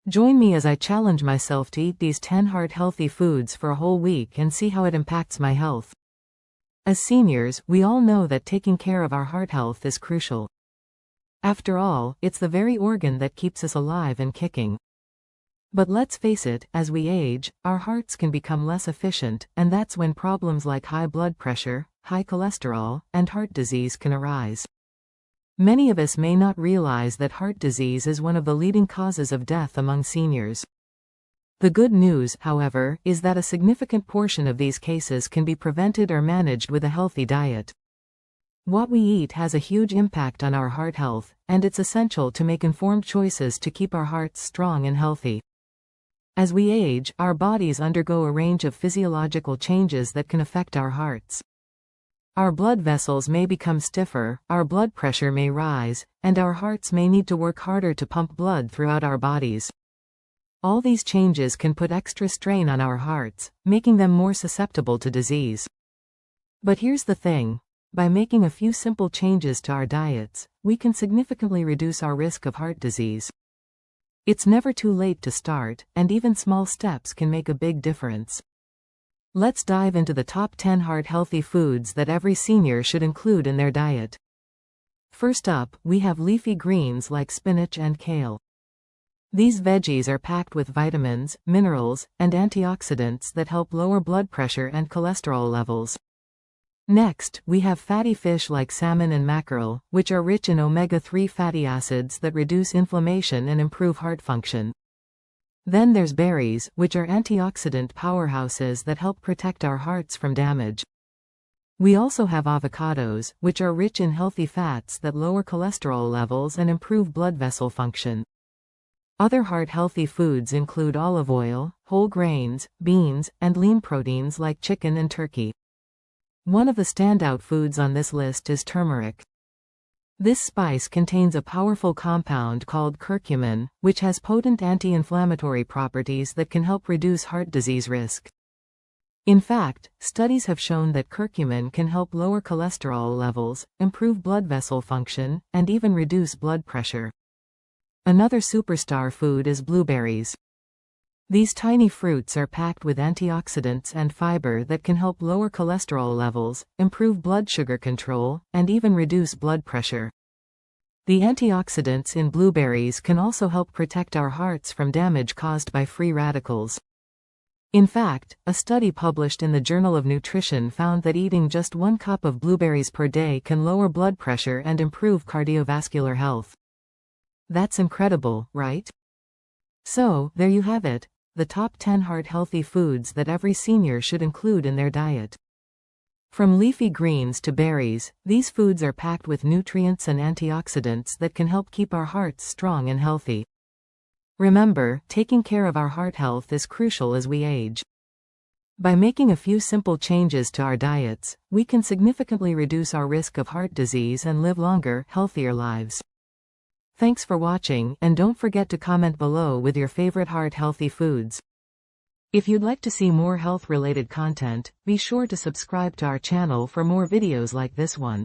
Join me as I challenge myself to eat these 10 heart-healthy foods for a whole week and see how it impacts my health. As seniors, we all know that taking care of our heart health is crucial. After all, it's the very organ that keeps us alive and kicking. But let's face it, as we age, our hearts can become less efficient, and that's when problems like high blood pressure, high cholesterol, and heart disease can arise. Many of us may not realize that heart disease is one of the leading causes of death among seniors. The good news, however, is that a significant portion of these cases can be prevented or managed with a healthy diet. What we eat has a huge impact on our heart health, and it's essential to make informed choices to keep our hearts strong and healthy. As we age, our bodies undergo a range of physiological changes that can affect our hearts. Our blood vessels may become stiffer, our blood pressure may rise, and our hearts may need to work harder to pump blood throughout our bodies. All these changes can put extra strain on our hearts, making them more susceptible to disease. But here's the thing. By making a few simple changes to our diets, we can significantly reduce our risk of heart disease. It's never too late to start, and even small steps can make a big difference. Let's dive into the top 10 heart-healthy foods that every senior should include in their diet. First up, we have leafy greens like spinach and kale. These veggies are packed with vitamins, minerals, and antioxidants that help lower blood pressure and cholesterol levels. Next, we have fatty fish like salmon and mackerel, which are rich in omega-3 fatty acids that reduce inflammation and improve heart function. Then there's berries, which are antioxidant powerhouses that help protect our hearts from damage. We also have avocados, which are rich in healthy fats that lower cholesterol levels and improve blood vessel function. Other heart-healthy foods include olive oil, whole grains, beans, and lean proteins like chicken and turkey. One of the standout foods on this list is turmeric. This spice contains a powerful compound called curcumin, which has potent anti-inflammatory properties that can help reduce heart disease risk. In fact, studies have shown that curcumin can help lower cholesterol levels, improve blood vessel function, and even reduce blood pressure. Another superstar food is blueberries. These tiny fruits are packed with antioxidants and fiber that can help lower cholesterol levels, improve blood sugar control, and even reduce blood pressure. The antioxidants in blueberries can also help protect our hearts from damage caused by free radicals. In fact, a study published in the Journal of Nutrition found that eating just 1 cup of blueberries per day can lower blood pressure and improve cardiovascular health. That's incredible, right? So, there you have it. The top 10 heart-healthy foods that every senior should include in their diet. From leafy greens to berries, these foods are packed with nutrients and antioxidants that can help keep our hearts strong and healthy. Remember, taking care of our heart health is crucial as we age. By making a few simple changes to our diets, we can significantly reduce our risk of heart disease and live longer, healthier lives. Thanks for watching, and don't forget to comment below with your favorite heart-healthy foods. If you'd like to see more health-related content, be sure to subscribe to our channel for more videos like this one.